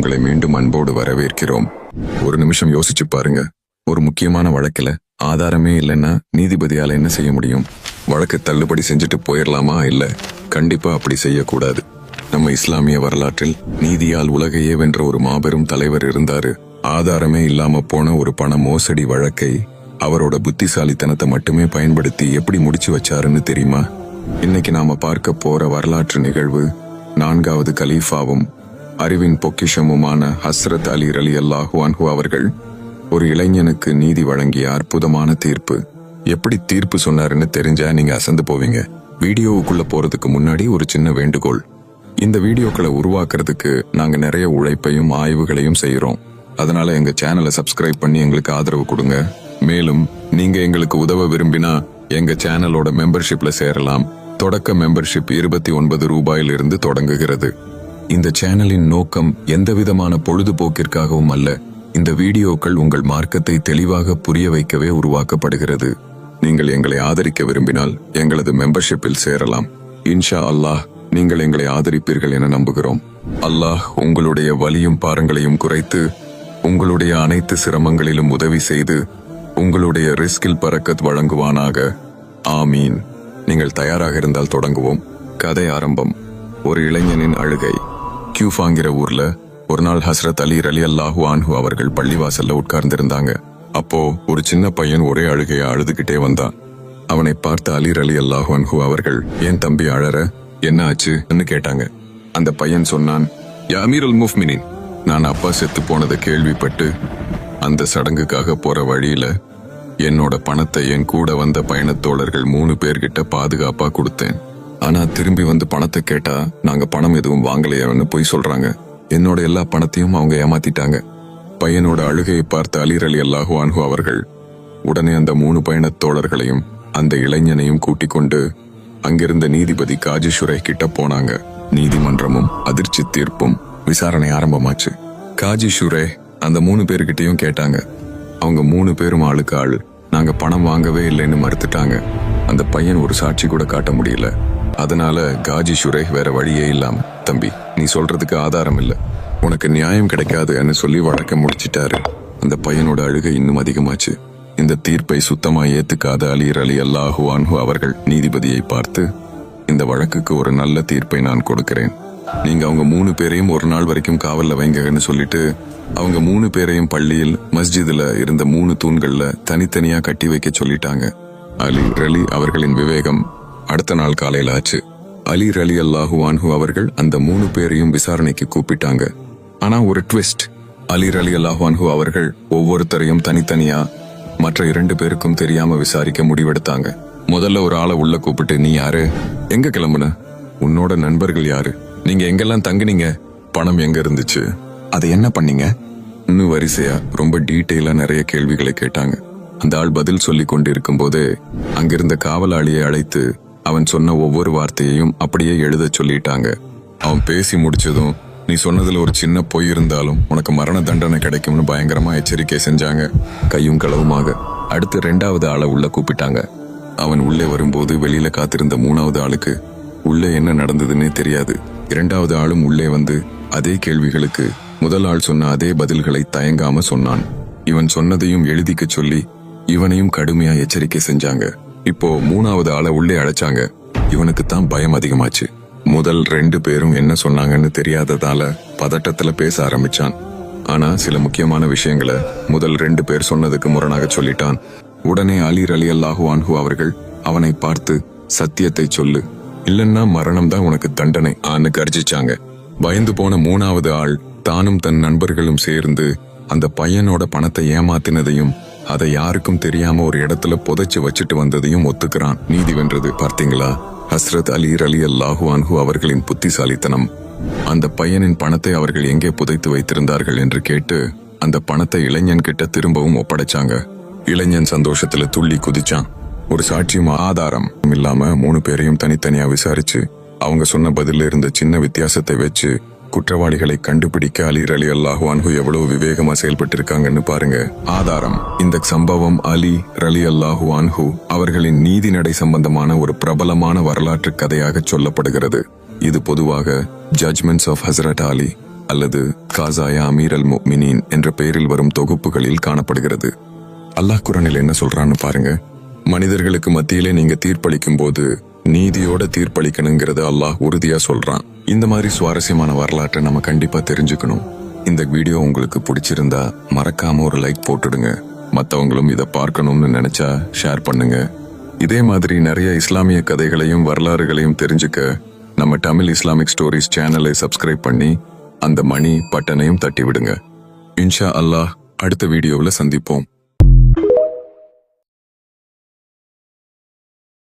உங்களை மீண்டும் அன்போடு வரவேற்கிறோம். ஒரு நிமிஷம் யோசிச்சு பாருங்க. ஒரு முக்கியமான வழக்குல ஆதாரமே இல்லைன்னா நீதிபதியால என்ன செய்ய முடியும்? வழக்கு தள்ளுபடி செஞ்சுட்டு போயிடலாமா? இல்ல, கண்டிப்பா அப்படி செய்யக்கூடாது. நம்ம இஸ்லாமிய வரலாற்றில் நீதியால் உலகையே வென்ற ஒரு மாபெரும் தலைவர் இருந்தாரு. ஆதாரமே இல்லாம போன ஒரு பண மோசடி வழக்கை அவரோட புத்திசாலித்தனத்தை மட்டுமே பயன்படுத்தி எப்படி முடிச்சு வச்சாருன்னு தெரியுமா? இன்னைக்கு நாம பார்க்க போற வரலாற்று நிகழ்வு 4வது கலீஃபாவும் அறிவின் பொக்கிஷமுமான ஹஸ்ரத் அலி ரலியல்லாஹு அன்ஹு அவர்கள் ஒரு இளைஞனுக்கு நீதி வழங்கிய அற்புதமான தீர்ப்பு. எப்படி தீர்ப்பு சொன்னாருன்னு தெரிஞ்சா நீங்க அசந்து போவீங்க. வீடியோவுக்குள்ள போறதுக்கு முன்னாடி ஒரு சின்ன வேண்டுகோள். இந்த வீடியோக்களை உருவாக்குறதுக்கு நாங்க நிறைய உழைப்பையும் ஆய்வுகளையும் செய்யறோம். அதனால எங்க சேனலை சப்ஸ்கிரைப் பண்ணி எங்களுக்கு ஆதரவு கொடுங்க. மேலும் நீங்க எங்களுக்கு உதவ விரும்பினா எங்க சேனலோட மெம்பர்ஷிப்ல சேரலாம். தொடக்க மெம்பர்ஷிப் 29 ரூபாயிலிருந்து தொடங்குகிறது. இந்த சேனலின் நோக்கம் எந்தவிதமான பொழுதுபோக்கிற்காகவும் அல்ல. இந்த வீடியோக்கள் உங்கள் மார்க்கத்தை தெளிவாக புரிய வைக்கவே உருவாக்கப்படுகிறது. நீங்கள் எங்களை ஆதரிக்க விரும்பினால் எங்களது மெம்பர்ஷிப்பில் சேரலாம். இன்ஷா அல்லாஹ் நீங்கள் எங்களை ஆதரிப்பீர்கள் என நம்புகிறோம். அல்லாஹ் உங்களுடைய வலியும் பாரங்களையும் குறைத்து உங்களுடைய அனைத்து சிரமங்களிலும் உதவி செய்து உங்களுடைய ரிஸ்கில் பரக்கத் வழங்குவானாக. ஆமீன். நீங்கள் தயாராக இருந்தால் தொடங்குவோம். கதை ஆரம்பம். ஒரு இளைஞனின் அழுகை. கியூஃபாங்கிற ஊர்ல ஒரு நாள் ஹஸ்ரத் அலி ரலியல்லாஹு அன்ஹு அவர்கள் பள்ளிவாசல்ல உட்கார்ந்திருந்தாங்க. அப்போ ஒரு சின்ன பையன் ஒரே அழுகையா அழுதுகிட்டே வந்தான். அவனை பார்த்த அலி ரலியல்லாஹு அன்ஹு அவர்கள், ஏன் தம்பி அழற, என்ன ஆச்சுன்னு கேட்டாங்க. அந்த பையன் சொன்னான், யா அமீருல் முஃமினீன், நான் அப்பா செத்து போனதை கேள்விப்பட்டு அந்த சடங்குக்காக போற வழியில என்னோட பணத்தை என் கூட வந்த பயணத்தோழர்கள் 3 பேர்கிட்ட பாதுகாப்பா கொடுத்தேன். ஆனா திரும்பி வந்து பணத்தை கேட்டா நாங்க பணம் எதுவும் வாங்கலையான்னு போய் சொல்றாங்க. என்னோட எல்லா பணத்தையும் அவங்க ஏமாத்திட்டாங்க. பையனோட அழுகையை பார்த்த அலி ரலியல்லாஹு அன்ஹு அவர்கள் உடனே அந்த 3 பயணத்தோழர்களையும் அந்த இளைஞனையும் கூட்டிக் கொண்டு அங்கிருந்த நீதிபதி காஜி ஷுரைஹ் கிட்ட போனாங்க. நீதிமன்றமும் அதிர்ச்சி தீர்ப்பும் விசாரணை ஆரம்பமாச்சு. காஜி ஷுரைஹ் அந்த 3 பேர்கிட்டையும் கேட்டாங்க. அவங்க 3 பேரும் ஆளுக்கு ஆள் நாங்க பணம் வாங்கவே இல்லைன்னு மறுத்துட்டாங்க. அந்த பையன் ஒரு சாட்சி கூட காட்ட முடியல. அதனால காஜி ஷுரைஹ் வேற வழியே இல்லாம, தம்பி நீ சொல்றதுக்கு ஆதாரம் இல்ல, உனக்கு நியாயம் கிடைக்காதுன்னு சொல்லி வழக்க முடிச்சிட்டாரு. அந்த பையனோட அழுகை இன்னும் அதிகமாச்சு. இந்த தீர்ப்பை சுத்தமா ஏத்துக்காத அலி ரலியல்லாஹு அன்ஹு அவர்கள் நீதிபதியை பார்த்து, இந்த வழக்குக்கு ஒரு நல்ல தீர்ப்பை நான் கொடுக்கிறேன். நீங்க அவங்க 3 பேரையும் ஒரு நாள் வரைக்கும் காவல்ல வைங்கன்னு சொல்லிட்டு அவங்க 3 பேரையும் பள்ளியில் மஸ்ஜிதுல இருந்த 3 தூண்கள்ல தனித்தனியா கட்டி வைக்க சொல்லிட்டாங்க. அலி ரலி அவர்களின் விவேகம் அடுத்த நாள் காலையில ஆச்சு. அலி ரலியல்லாஹு அன்ஹு அவர்கள் அந்த 3 பேரையும் விசாரணைக்கு கூப்பிட்டாங்க. ஆனா ஒரு ட்விஸ்ட். அலி ரலியல்லாஹு அன்ஹு அவர்கள் ஒவ்வொருத்தரையும் தனித்தனியா மற்ற 2 பேருக்கும் தெரியாம விசாரிக்க முடிவெடுத்தாங்க. முதல்ல ஒரு ஆளை உள்ள கூப்பிட்டு, நீ யாரு, எங்க கிளம்புன, உன்னோட நண்பர்கள் யாரு, நீங்க எங்கெல்லாம் தங்குனீங்க, பணம் எங்க இருந்துச்சு, அதை என்ன பண்ணீங்க, இன்னும் வரிசையா ரொம்ப டீட்டெயிலா நிறைய கேள்விகளை கேட்டாங்க. அந்த ஆள் பதில் சொல்லி கொண்டிருக்கும் போதே அங்கிருந்த காவலாளியை அழைத்து அவன் சொன்ன ஒவ்வொரு வார்த்தையையும் அப்படியே எழுத சொல்லிட்டாங்க. அவன் பேசி முடிச்சதும், நீ சொன்னதுல ஒரு சின்ன பொய் இருந்தாலும் உனக்கு மரண தண்டனை கிடைக்கும்னு பயங்கரமா எச்சரிக்கை செஞ்சாங்க, கையும் களவுமாக. அடுத்து 2வது ஆளை உள்ள கூப்பிட்டாங்க. அவன் உள்ளே வரும்போது வெளியில காத்திருந்த 3வது ஆளுக்கு உள்ளே என்ன நடந்ததுன்னே தெரியாது. 2வது ஆளும் உள்ளே வந்து அதே கேள்விகளுக்கு முதல் ஆள் சொன்ன அதே பதில்களை தயங்காம சொன்னான். இவன் சொன்னதையும் எழுதிக்க சொல்லி இவனையும் கடுமையா எச்சரிக்கை செஞ்சாங்க. இப்போ 3வது ஆளை உள்ளே அழைச்சாங்க. இவனுக்கு தான் பயம் அதிகமாச்சு. முதல் 2 பேரும் என்ன சொன்னாங்கன்னு தெரியாததால பதட்டத்துல பேச ஆரம்பிச்சான். ஆனா சில முக்கியமான விஷயங்களை முதல் 2 பேர் சொன்னதுக்கு முரணாக சொல்லிட்டான். உடனே அலி ரலியல்லாஹு அன்ஹு அவர்கள் அவனை பார்த்து, சத்தியத்தை சொல்லு, இல்லன்னா மரணம் தான் உனக்கு தண்டனை ஆன்னு கர்ஜிச்சாங்க. பயந்து போன 3வது ஆள் தானும் தன் நண்பர்களும் சேர்ந்து அந்த பையனோட பணத்தை ஏமாத்தினதையும் அதை யாருக்கும் தெரியாம ஒரு இடத்துல புதைச்சு வச்சுட்டு வந்ததையும் ஒத்துக்கிறான். நீதி வென்றது. பார்த்தீங்களா, ஹஸ்ரத் அலி ரலியல்லாஹு அன்ஹு அவர்களின் புத்திசாலித்தனம். அந்த பையனின் பணத்தை அவர்கள் எங்கே புதைத்து வைத்திருந்தார்கள் என்று கேட்டு அந்த பணத்தை இளைஞன் கிட்ட திரும்பவும் ஒப்படைச்சாங்க. இளைஞன் சந்தோஷத்துல துள்ளி குதிச்சான். ஒரு சாட்சியும் ஆதாரம் இல்லாம 3 பேரையும் தனித்தனியா விசாரிச்சு அவங்க சொன்ன பதில இருந்த சின்ன வித்தியாசத்தை வச்சு குற்றவாளிகளை கண்டுபிடிக்க அலி ரலியல்லாஹு அன்ஹு எவ்வளவு விவேகமா செயல்பட்டு இருக்காங்கன்னு பாருங்க. ஆதாரம். இந்த சம்பவம் அலி ரலியல்லாஹு அன்ஹு அவர்களின் நீதி நடை சம்பந்தமான ஒரு பிரபலமான வரலாற்று கதையாக சொல்லப்படுகிறது. இது பொதுவாக ஜட்ஜ்மெண்ட்ஸ் ஆஃப் ஹஸ்ரத் அலி அல்லது காசாயா அமீர் அல் முஃமினீன் என்ற பெயரில் வரும் தொகுப்புகளில் காணப்படுகிறது. அல்லாஹ் குர்ஆனில் என்ன சொல்றான்னு பாருங்க. மனிதர்களுக்கு மத்தியிலே நீங்க தீர்ப்பளிக்கும் போது நீதியோட தீர்ப்பளிக்கணுங்கிறத அல்லாஹ் உறுதியா சொல்றான். இந்த மாதிரி சுவாரஸ்யமான வரலாற்றை நம்ம கண்டிப்பா தெரிஞ்சுக்கணும். இந்த வீடியோ உங்களுக்கு பிடிச்சிருந்தா மறக்காம ஒரு லைக் போட்டுடுங்க. மத்தவங்களும் இதை பார்க்கணும்னு நினைச்சா ஷேர் பண்ணுங்க. இதே மாதிரி நிறைய இஸ்லாமிய கதைகளையும் வரலாறுகளையும் தெரிஞ்சுக்க நம்ம தமிழ் இஸ்லாமிக் ஸ்டோரிஸ் சேனலை சப்ஸ்கிரைப் பண்ணி அந்த மணி பட்டனையும் தட்டி விடுங்க. இன்ஷா அல்லாஹ் அடுத்த வீடியோவில் சந்திப்போம்.